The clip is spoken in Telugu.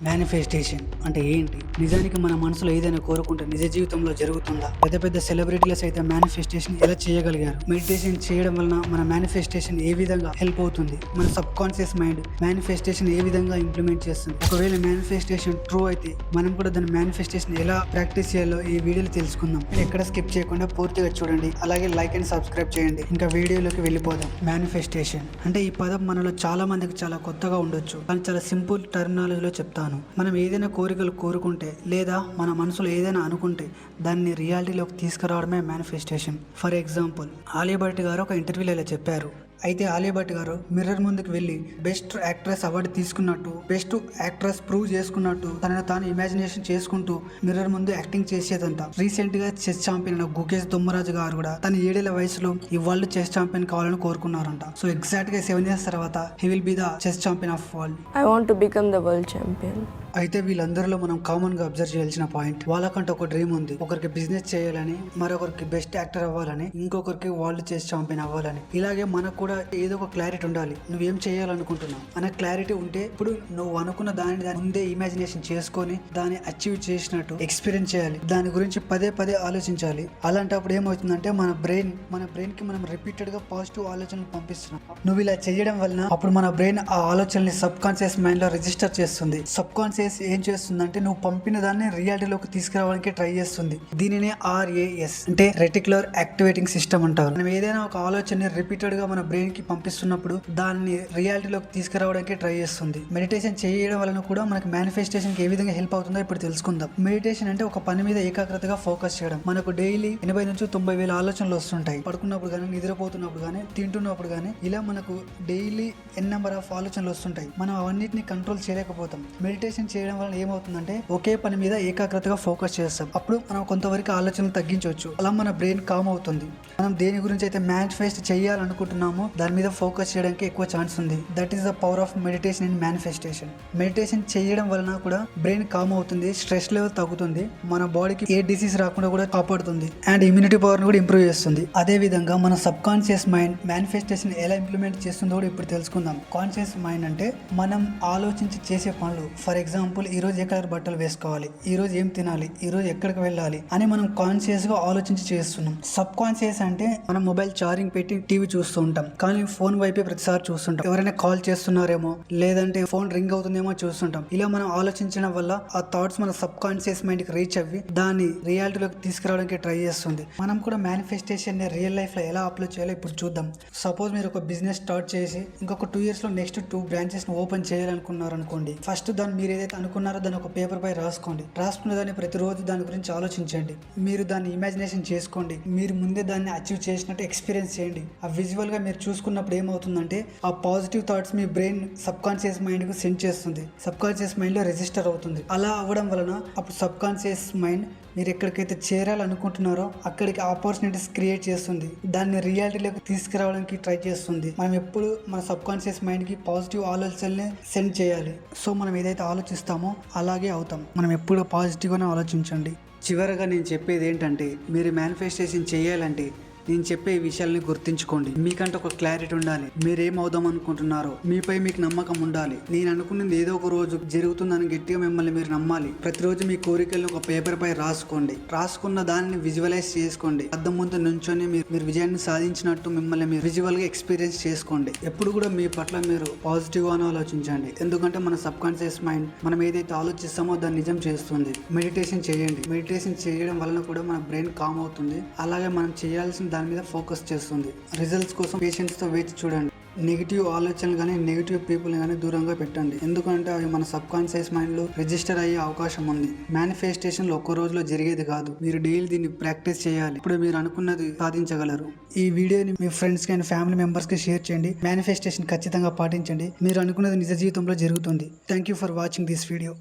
మేనిఫెస్టేషన్ అంటే ఏంటి? నిజానికి మన మనసులో ఏదైనా కోరుకుంటే నిజ జీవితంలో జరుగుతుందా? పెద్ద పెద్ద సెలబ్రిటీలు సైతం మేనిఫెస్టేషన్ ఎలా చేయగలిగారు? మెడిటేషన్ చేయడం వలన మన మేనిఫెస్టేషన్ ఏ విధంగా హెల్ప్ అవుతుంది? మన సబ్ కాన్షియస్ మైండ్ మేనిఫెస్టేషన్ ఏ విధంగా ఇంప్లిమెంట్ చేస్తుంది? ఒకవేళ మేనిఫెస్టేషన్ ట్రూ అయితే మనం కూడా దాని మేనిఫెస్టేషన్ ఎలా ప్రాక్టీస్ చేయాలో ఈ వీడియోలో తెలుసుకుందాం. ఎక్కడ స్కిప్ చేయకుండా పూర్తిగా చూడండి, అలాగే లైక్ అండ్ సబ్స్క్రైబ్ చేయండి. ఇంకా వీడియోలోకి వెళ్ళిపోదాం. మేనిఫెస్టేషన్ అంటే ఈ పదం మనలో చాలా మందికి చాలా కొత్తగా ఉండొచ్చు, కానీ చాలా సింపుల్ టర్మినాలజీలో చెప్తాను. మనం ఏదైనా కోరికలు కోరుకుంటే లేదా మన మనసులో ఏదైనా అనుకుంటే దాన్ని రియాలిటీలోకి తీసుకురావడమే manifestation. For example, Alia Bhatt గారు ఒక ఇంటర్వ్యూలో ఇలా చెప్పారు. అయితే ఆలియా భట్ గారు మిర్రర్ ముందుకు వెళ్ళి బెస్ట్ యాక్ట్రెస్ అవార్డు తీసుకున్నట్టు, బెస్ట్ యాక్ట్రెస్ ప్రూవ్ చేసుకున్నట్టు తనను తాను ఇమాజినేషన్ చేసుకుంటూ మిర్రర్ ముందు యాక్టింగ్ చేసేదంట. రీసెంట్ గా చెస్ ఛాంపియన్ గుకేష్ దుమ్మరాజు గారు కూడా తన 7 ఏళ్ల వయసులో ఈ వరల్డ్ చెస్ ఛాంపియన్ కావాలని కోరుకున్నారంట. సో ఎగ్జాక్ట్ గా 7 years తర్వాత he will be the chess champion of world. I want to become the world champion. అయితే వీళ్ళందరిలో మనం కామన్ గా అబ్జర్వ్ చేయాల్సిన పాయింట్, వాళ్ళకంటే ఒక డ్రీమ్ ఉంది. ఒకరికి బిజినెస్ చేయాలని, మరొకరికి బెస్ట్ యాక్టర్ అవ్వాలని, ఇంకొకరికి వరల్డ్ చెస్ ఛాంపియన్ అవ్వాలని. ఇలాగే మనకు కూడా ఏదో ఒక క్లారిటీ ఉండాలి. నువ్వేం చేయాలనుకుంటున్నావు అనే క్లారిటీ ఉంటే ఇప్పుడు నువ్వు అనుకున్న దాని ముందే ఇమాజినేషన్ చేసుకొని దాన్ని అచీవ్ చేసినట్టు ఎక్స్పీరియన్స్ చేయాలి. దాని గురించి పదే పదే ఆలోచించాలి. అలాంటప్పుడు ఏమవుతుందంటే మన బ్రెయిన్ కి మనం రిపీటెడ్ గా పాజిటివ్ ఆలోచనలు పంపిస్తున్నాం. నువ్వు ఇలా చేయడం వలన అప్పుడు మన బ్రెయిన్ ఆ ఆలోచనల్ని సబ్ కాన్షియస్ మైండ్ లో రిజిస్టర్ చేస్తుంది. సబ్ కాన్షియస్ ఏం చేస్తుందంటే నువ్వు పంపిన దాన్ని రియాలిటీలోకి తీసుకురావడానికి ట్రై చేస్తుంది. దీనినే RAS అంటే రెటిక్యులర్ యాక్టివేటింగ్ సిస్టమ్ అంటారు. మనం ఏదైనా ఒక ఆలోచనని రిపీటెడ్ గా మన బ్రెయిన్ కి పంపిస్తున్నప్పుడు దాన్ని రియాలిటీలోకి తీసుకురావడానికి ట్రై చేస్తుంది. మెడిటేషన్ చేయడం వలన కూడా మనకి మేనిఫెస్టేషన్ కి ఏ విధంగా హెల్ప్ అవుతుందో ఇప్పుడు తెలుసుకుందాం. మెడిటేషన్ అంటే ఒక పని మీద ఏకాగ్రతగా ఫోకస్ చేయడం. మనకు డైలీ 80 నుంచి 90 వేల ఆలోచనలు వస్తుంటాయి. పడుకున్నప్పుడు కానీ, నిద్రపోతున్నప్పుడు కానీ, తింటున్నప్పుడు కానీ, ఇలా మనకు డైలీ ఎన్ నెంబర్ ఆఫ్ ఆలోచనలు వస్తుంటాయి. మనం అవన్నిటిని కంట్రోల్ చేయలేకపోతాం. మెడిటేషన్ చేయడం వల్ల ఏమవుతుందంటే ఒకే పని మీద ఏకాగ్రతగా ఫోకస్ చేస్తాం. అప్పుడు మనం కొంతవరకు ఆలోచనలు తగ్గించవచ్చు. అలా మన బ్రెయిన్ కామ్ అవుతుంది. మనం దేని గురించి అయితే మేనిఫెస్ట్ చేయాలనుకుంటున్నామో దాని మీద ఫోకస్ చేయడానికి ఎక్కువ ఛాన్స్ ఉంది. That is the power of meditation and manifestation. Meditation చేయడం వలన కూడా బ్రెయిన్ కామ్ అవుతుంది, స్ట్రెస్ లెవెల్ తగ్గుతుంది, మన బాడీకి ఏ డిసీజ్ రాకుండా కూడా కాపాడుతుంది, అండ్ ఇమ్యూనిటీ పవర్ కూడా ఇంప్రూవ్ చేస్తుంది. అదే విధంగా మన సబ్ కాన్షియస్ మైండ్ మేనిఫెస్టేషన్ ఎలా ఇంప్లిమెంట్ చేస్తుందో కూడా ఇప్పుడు తెలుసుకుందాం. కాన్షియస్ మైండ్ అంటే మనం ఆలోచించి చేసే పనులు. ఫర్ ఎగ్జాంపుల్, ఈ రోజు ఏ కలర్ బట్టలు వేసుకోవాలి, ఈ రోజు ఏం తినాలి, ఈ రోజు ఎక్కడికి వెళ్ళాలి అని మనం కాన్షియస్ గా ఆలోచించి చేస్తున్నాం. సబ్ కాన్షియస్ అంటే మనం మొబైల్ ఛార్జింగ్ పెట్టి టీవీ చూస్తూ ఉంటాం, కానీ ఫోన్ వైపే ప్రతిసారి చూస్తుంటాం. ఎవరైనా కాల్ చేస్తున్నారేమో, లేదంటే ఫోన్ రింగ్ అవుతుందేమో చూస్తుంటాం. ఇలా మనం ఆలోచించడం వల్ల ఆ థాట్స్ మన సబ్ కాన్షియస్ మైండ్ కి రీచ్ అవ్వి దాన్ని రియాలిటీలోకి తీసుకురావడానికి ట్రై చేస్తుంది. మనం కూడా మేనిఫెస్టేషన్ ని రియల్ లైఫ్ లో ఎలా అప్లై చేయాలో ఇప్పుడు చూద్దాం. సపోజ్ మీరు ఒక బిజినెస్ స్టార్ట్ చేసి ఇంకొక 2 years లో నెక్స్ట్ 2 branches ని ఓపెన్ చేయాలనుకున్నారు అనుకోండి. ఫస్ట్ దాన్ని మీరు ఏదైతే అనుకున్నారో దాన్ని ఒక పేపర్ పై రాసుకోండి. రాసుకున్న దాన్ని ప్రతిరోజు దాని గురించి ఆలోచించండి. మీరు దాన్ని ఇమాజినేషన్ చేసుకోండి. మీరు ముందే దాన్ని అచీవ్ చేసినట్టు ఎక్స్పీరియన్స్ చేయండి. ఆ విజువల్ గా మీరు చూసుకున్నప్పుడు ఏమవుతుందంటే ఆ పాజిటివ్ థాట్స్ మీ బ్రెయిన్ సబ్ కాన్షియస్ మైండ్ కు సెండ్ చేస్తుంది. సబ్ కాన్షియస్ మైండ్ లో రిజిస్టర్ అవుతుంది. అలా అవ్వడం వలన అప్పుడు సబ్ కాన్షియస్ మైండ్ మీరు ఎక్కడికైతే చేరాలనుకుంటున్నారో అక్కడికి ఆపర్చునిటీస్ క్రియేట్ చేస్తుంది. దాన్ని రియాలిటీలోకి తీసుకురావడానికి ట్రై చేస్తుంది. మనం ఎప్పుడు మన సబ్ కాన్షియస్ మైండ్ కి పాజిటివ్ ఆలోచనల్ని సెండ్ చేయాలి. సో మనం ఏదైతే ఆలోచిస్తామో అలాగే అవుతాం. మనం ఎప్పుడు పాజిటివ్ గానే ఆలోచించండి. చివరగా నేను చెప్పేది ఏంటంటే, మీరు మేనిఫెస్టేషన్ చేయాలంటే నేను చెప్పే విషయాల్ని గుర్తించుకోండి. మీకంటే ఒక క్లారిటీ ఉండాలి. మీరేమవుదాం అనుకుంటున్నారో మీపై మీకు నమ్మకం ఉండాలి. నేను అనుకున్నది ఏదో ఒక రోజు జరుగుతుందని గట్టిగా మిమ్మల్ని మీరు నమ్మాలి. ప్రతిరోజు మీ కోరికలను ఒక పేపర్ పై రాసుకోండి. రాసుకున్న దాన్ని విజువలైజ్ చేసుకోండి. అద్దం ముందు నుంచొని మీరు విజయాన్ని సాధించినట్టు మిమ్మల్ని మీరు విజువల్ గా ఎక్స్పీరియన్స్ చేసుకోండి. ఎప్పుడు కూడా మీ పట్ల మీరు పాజిటివ్ గానే ఆలోచించండి. ఎందుకంటే మన సబ్ కాన్షియస్ మైండ్ మనం ఏదైతే ఆలోచిస్తామో దాన్ని నిజం చేస్తుంది. మెడిటేషన్ చేయండి. మెడిటేషన్ చేయడం వలన కూడా మన బ్రెయిన్ కామ్ అవుతుంది. అలాగే మనం చేయాల్సిన దాని మీద ఫోకస్ చేస్తుంది. రిజల్ట్స్ కోసం పేషెన్స్ తో వేచి చూడండి. నెగిటివ్ ఆలోచనలు కానీ, నెగిటివ్ పీపుల్ కానీ దూరంగా పెట్టండి. ఎందుకంటే అవి మన సబ్ కాన్షియస్ మైండ్ లో రిజిస్టర్ అయ్యే అవకాశం ఉంది. మేనిఫెస్టేషన్ లో ఒక్క రోజులో జరిగేది కాదు. మీరు డైలీ దీన్ని ప్రాక్టీస్ చేయాలి. ఇప్పుడు మీరు అనుకున్నది సాధించగలరు. ఈ వీడియోని మీ ఫ్రెండ్స్ కి అండ్ ఫ్యామిలీ మెంబర్స్ కి షేర్ చేయండి. మేనిఫెస్టేషన్ ఖచ్చితంగా పాటించండి. మీరు అనుకున్నది నిజ జీవితంలో జరుగుతుంది. Thank you for watching this video.